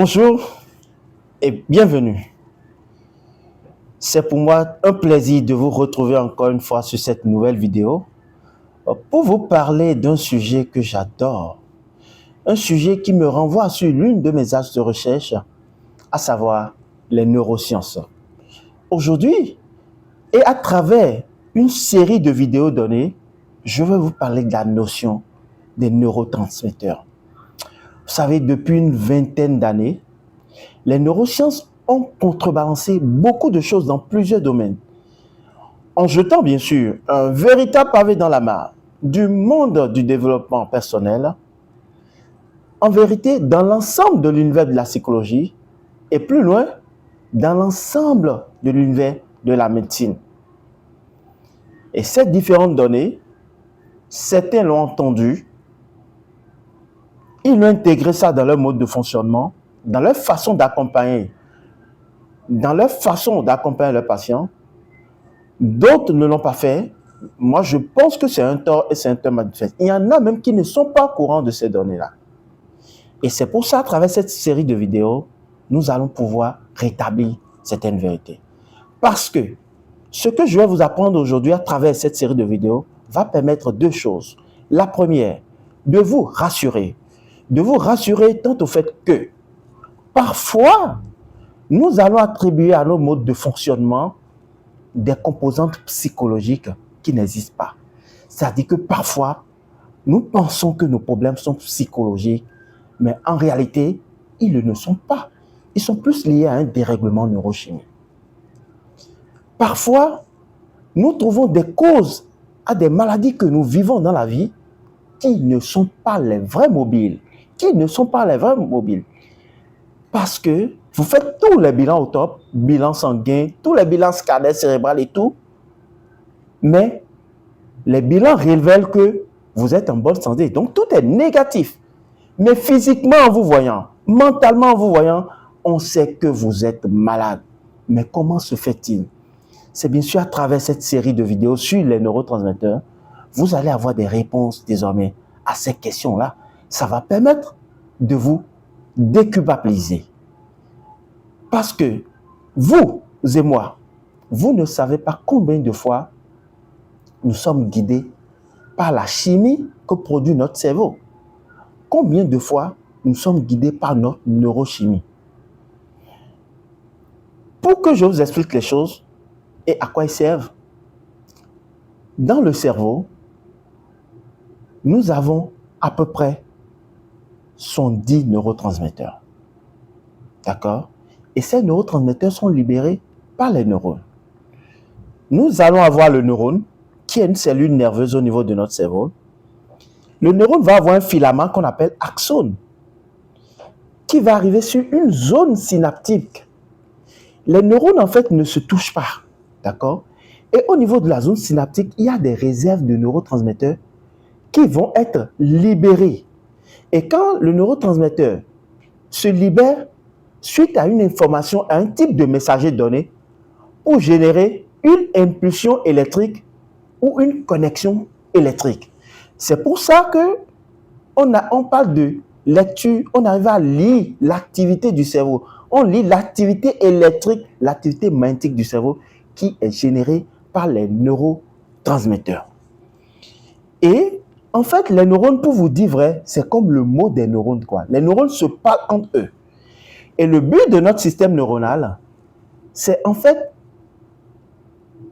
Bonjour et bienvenue. C'est pour moi un plaisir de vous retrouver encore une fois sur cette nouvelle vidéo pour vous parler d'un sujet que j'adore. Un sujet qui me renvoie sur l'une de mes axes de recherche, à savoir les neurosciences. Aujourd'hui, et à travers une série de vidéos données, je vais vous parler de la notion des neurotransmetteurs. Vous savez, depuis une vingtaine d'années, les neurosciences ont contrebalancé beaucoup de choses dans plusieurs domaines, en jetant bien sûr un véritable pavé dans la mare du monde du développement personnel, en vérité dans l'ensemble de l'univers de la psychologie et plus loin, dans l'ensemble de l'univers de la médecine. Et ces différentes données, certains l'ont entendu, ils ont intégré ça dans leur mode de fonctionnement, dans leur façon d'accompagner, leurs patients. D'autres ne l'ont pas fait. Moi, je pense que c'est un tort et c'est un tort manifeste. Il y en a même qui ne sont pas au courant de ces données-là. Et c'est pour ça, à travers cette série de vidéos, nous allons pouvoir rétablir certaines vérités. Parce que ce que je vais vous apprendre aujourd'hui à travers cette série de vidéos va permettre deux choses. La première, de vous rassurer. De vous rassurer tant au fait que parfois, nous allons attribuer à nos modes de fonctionnement des composantes psychologiques qui n'existent pas. C'est-à-dire que parfois, nous pensons que nos problèmes sont psychologiques, mais en réalité, ils ne le sont pas. Ils sont plus liés à un dérèglement neurochimique. Parfois, nous trouvons des causes à des maladies que nous vivons dans la vie qui ne sont pas les vrais mobiles. Parce que vous faites tous les bilans au top, bilan sanguin, tous les bilans scanners cérébral et tout, mais les bilans révèlent que vous êtes en bonne santé. Donc, tout est négatif. Mais physiquement, en vous voyant, mentalement, en vous voyant, on sait que vous êtes malade. Mais comment se fait-il? C'est bien sûr à travers cette série de vidéos sur les neurotransmetteurs, vous allez avoir des réponses désormais à ces questions-là. Ça va permettre de vous déculpabiliser. Parce que vous et moi, vous ne savez pas combien de fois nous sommes guidés par la chimie que produit notre cerveau. Combien de fois nous sommes guidés par notre neurochimie. Pour que je vous explique les choses et à quoi ils servent, dans le cerveau, nous avons à peu près 110 neurotransmetteurs. D'accord? Et ces neurotransmetteurs sont libérés par les neurones. Nous allons avoir le neurone, qui est une cellule nerveuse au niveau de notre cerveau. Le neurone va avoir un filament qu'on appelle axone, qui va arriver sur une zone synaptique. Les neurones, en fait, ne se touchent pas. D'accord? Et au niveau de la zone synaptique, il y a des réserves de neurotransmetteurs qui vont être libérés. Et quand le neurotransmetteur se libère suite à une information, à un type de messager donné, pour générer une impulsion électrique ou une connexion électrique. C'est pour ça que on parle de lecture, on arrive à lire l'activité du cerveau. On lit l'activité électrique, l'activité magnétique du cerveau qui est générée par les neurotransmetteurs. Et en fait, les neurones, pour vous dire vrai, c'est comme le mot des neurones, quoi. Les neurones se parlent entre eux. Et le but de notre système neuronal, c'est en fait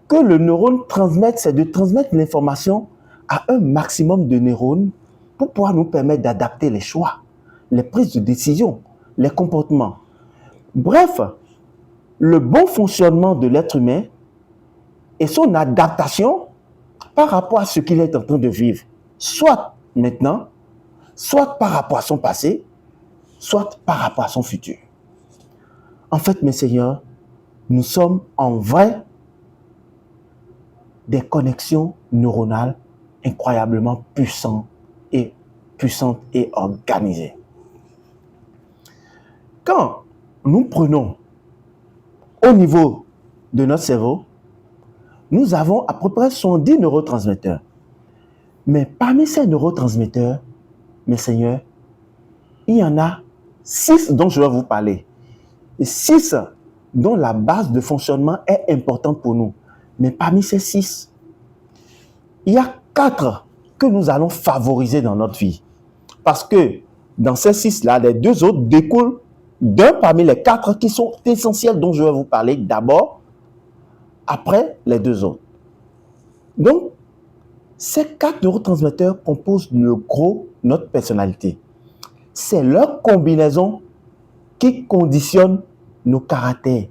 que le neurone transmette, c'est de transmettre l'information à un maximum de neurones pour pouvoir nous permettre d'adapter les choix, les prises de décision, les comportements. Bref, le bon fonctionnement de l'être humain et son adaptation par rapport à ce qu'il est en train de vivre, soit maintenant, soit par rapport à son passé, soit par rapport à son futur. En fait, mes seigneurs, nous sommes en vrai des connexions neuronales incroyablement puissantes et organisées. Quand nous prenons au niveau de notre cerveau, nous avons à peu près 110 neurotransmetteurs. Mais parmi ces neurotransmetteurs, mes seigneurs, il y en a 6 dont je vais vous parler. Et 6 dont la base de fonctionnement est importante pour nous. Mais parmi ces 6, il y a 4 que nous allons favoriser dans notre vie. Parce que dans ces 6-là, les 2 autres découlent d'un parmi les 4 qui sont essentiels dont je vais vous parler d'abord, après les 2 autres. Donc, ces 4 neurotransmetteurs composent le gros de notre personnalité. C'est leur combinaison qui conditionne nos caractères,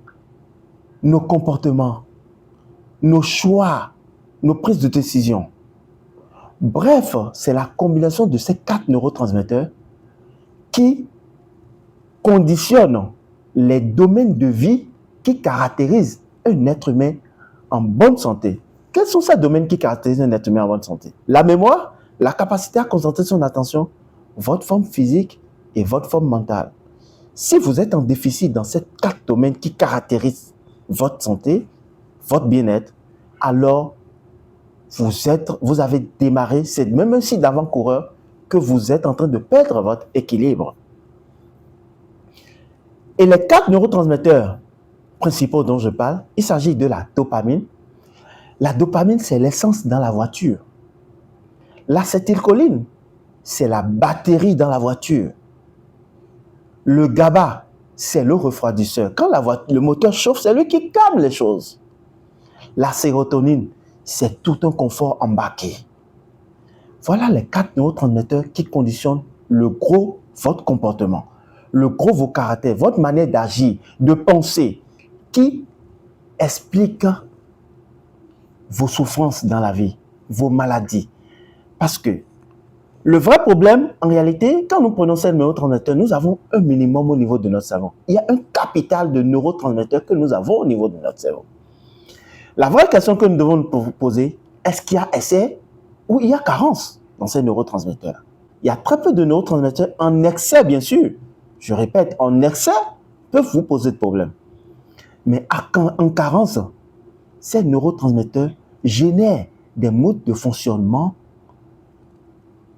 nos comportements, nos choix, nos prises de décision. Bref, c'est la combinaison de ces 4 neurotransmetteurs qui conditionnent les domaines de vie qui caractérisent un être humain en bonne santé. Quels sont ces domaines qui caractérisent un être humain en bonne santé? La mémoire, la capacité à concentrer son attention, votre forme physique et votre forme mentale. Si vous êtes en déficit dans ces 4 domaines qui caractérisent votre santé, votre bien-être, alors vous avez démarré, c'est même un signe d'avant-coureur que vous êtes en train de perdre votre équilibre. Et les 4 neurotransmetteurs principaux dont je parle, il s'agit de la dopamine. La dopamine, c'est l'essence dans la voiture. L'acétylcholine, c'est la batterie dans la voiture. Le GABA, c'est le refroidisseur. Quand le moteur chauffe, c'est lui qui calme les choses. La sérotonine, c'est tout un confort embarqué. Voilà les 4 neurotransmetteurs qui conditionnent le gros votre comportement, le gros vos caractères, votre manière d'agir, de penser, qui explique vos souffrances dans la vie, vos maladies. Parce que le vrai problème, en réalité, quand nous prononçons ces neurotransmetteurs, nous avons un minimum au niveau de notre cerveau. Il y a un capital de neurotransmetteurs que nous avons au niveau de notre cerveau. La vraie question que nous devons nous poser, est-ce qu'il y a excès ou il y a carence dans ces neurotransmetteurs? Il y a très peu de neurotransmetteurs en excès, bien sûr. Je répète, en excès peuvent vous poser de problèmes. Mais en carence, ces neurotransmetteurs génèrent des modes de fonctionnement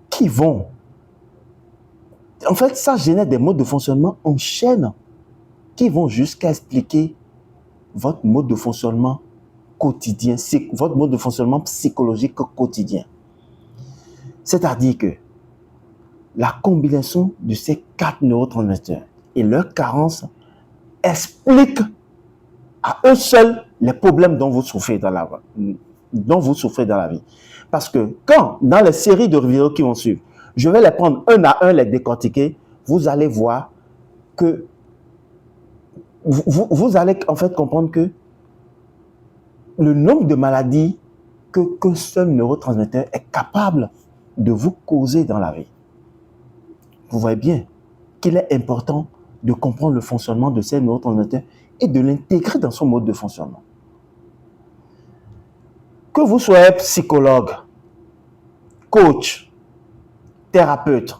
qui vont... En fait, ça génère des modes de fonctionnement en chaîne qui vont jusqu'à expliquer votre mode de fonctionnement quotidien, votre mode de fonctionnement psychologique quotidien. C'est-à-dire que la combinaison de ces 4 neurotransmetteurs et leur carence explique à eux seuls les problèmes dont vous souffrez dans la vie. Parce que quand, dans les séries de vidéos qui vont suivre, je vais les prendre un à un, les décortiquer, vous allez voir que vous allez en fait comprendre que le nombre de maladies qu'un seul neurotransmetteur est capable de vous causer dans la vie. Vous voyez bien qu'il est important de comprendre le fonctionnement de ces neurotransmetteurs et de l'intégrer dans son mode de fonctionnement. Que vous soyez psychologue, coach, thérapeute,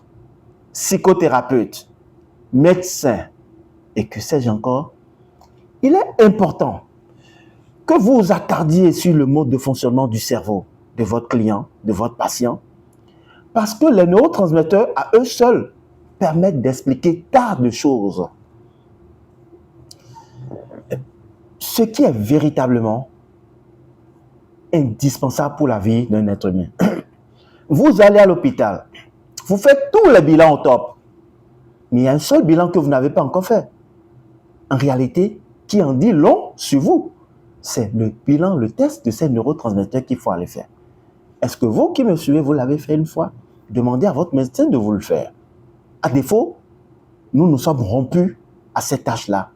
psychothérapeute, médecin et que sais-je encore, il est important que vous vous attardiez sur le mode de fonctionnement du cerveau de votre client, de votre patient, parce que les neurotransmetteurs à eux seuls permettent d'expliquer tant de choses. Ce qui est véritablement indispensable pour la vie d'un être humain. Vous allez à l'hôpital, vous faites tous les bilans au top, mais il y a un seul bilan que vous n'avez pas encore fait. En réalité, qui en dit long sur vous, c'est le bilan, le test de ces neurotransmetteurs qu'il faut aller faire. Est-ce que vous qui me suivez, vous l'avez fait une fois? Demandez à votre médecin de vous le faire. À défaut, nous nous sommes rompus à cette tâche-là.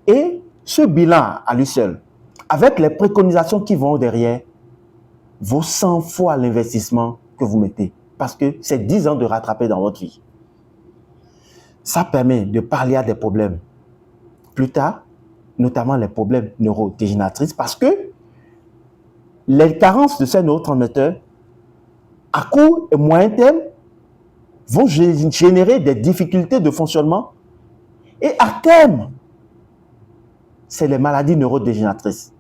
Et ce bilan à lui seul, avec les préconisations qui vont derrière, vaut 100 fois l'investissement que vous mettez. Parce que c'est 10 ans de rattraper dans votre vie. Ça permet de parler à des problèmes plus tard, notamment les problèmes neurodégénératifs, parce que les carences de ces neurotransmetteurs, à court et moyen terme, vont générer des difficultés de fonctionnement. Et à terme, c'est les maladies neurodégénératrices.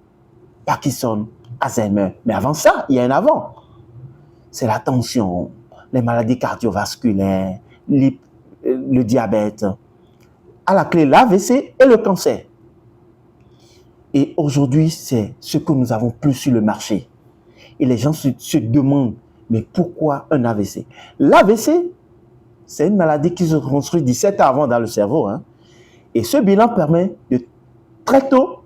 Parkinson, Alzheimer. Mais avant ça, il y a un avant. C'est la tension, les maladies cardiovasculaires, le diabète, à la clé l'AVC et le cancer. Et aujourd'hui, c'est ce que nous avons plus sur le marché. Et les gens se demandent, mais pourquoi un AVC? L'AVC, c'est une maladie qui se construit 17 ans avant dans le cerveau. Et ce bilan permet de très tôt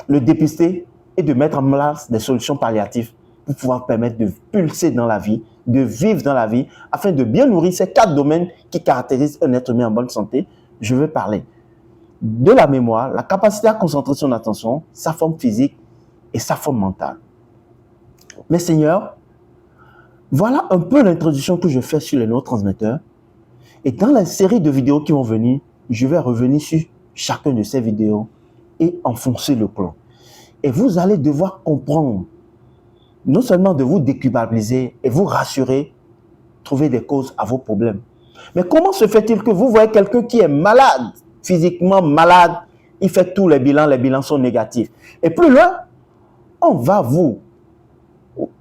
le dépister et de mettre en place des solutions palliatives pour pouvoir permettre de pulser dans la vie, de vivre dans la vie, afin de bien nourrir ces 4 domaines qui caractérisent un être humain en bonne santé. Je veux parler de la mémoire, la capacité à concentrer son attention, sa forme physique et sa forme mentale. Mes seigneurs, voilà un peu l'introduction que je fais sur les neurotransmetteurs. Et dans la série de vidéos qui vont venir, je vais revenir sur chacune de ces vidéos et enfoncer le clou. Et vous allez devoir comprendre, non seulement de vous déculpabiliser et vous rassurer, trouver des causes à vos problèmes. Mais comment se fait-il que vous voyez quelqu'un qui est malade, physiquement malade, il fait tous les bilans sont négatifs. Et plus loin, on va vous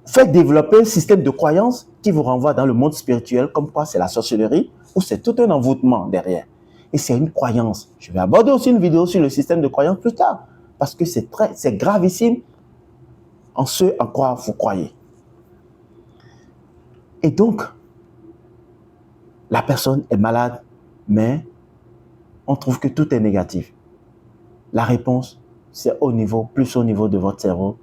faire développer un système de croyance qui vous renvoie dans le monde spirituel, comme quoi c'est la sorcellerie ou c'est tout un envoûtement derrière. Et c'est une croyance. Je vais aborder aussi une vidéo sur le système de croyance plus tard, parce que c'est gravissime en ce en quoi vous croyez. Et donc, la personne est malade, mais on trouve que tout est négatif. La réponse, c'est plus au niveau de votre cerveau.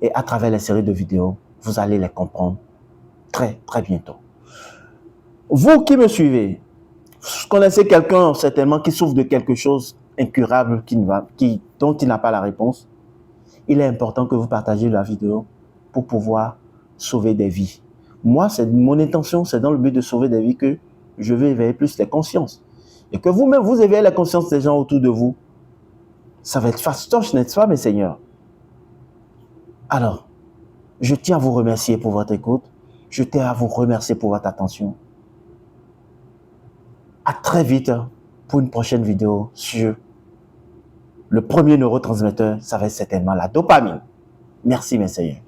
Et à travers les séries de vidéos, vous allez les comprendre très, très bientôt. Vous qui me suivez, vous connaissez quelqu'un certainement qui souffre de quelque chose incurable dont il n'a pas la réponse. Il est important que vous partagiez la vidéo pour pouvoir sauver des vies. Moi, mon intention, c'est dans le but de sauver des vies que je vais éveiller plus les consciences. Et que vous-même, vous éveillez la conscience des gens autour de vous. Ça va être fastoche, n'est-ce pas, mes seigneurs? Alors, je tiens à vous remercier pour votre écoute. Je tiens à vous remercier pour votre attention. À très vite pour une prochaine vidéo sur le premier neurotransmetteur. Ça va être certainement la dopamine. Merci, mes seigneurs.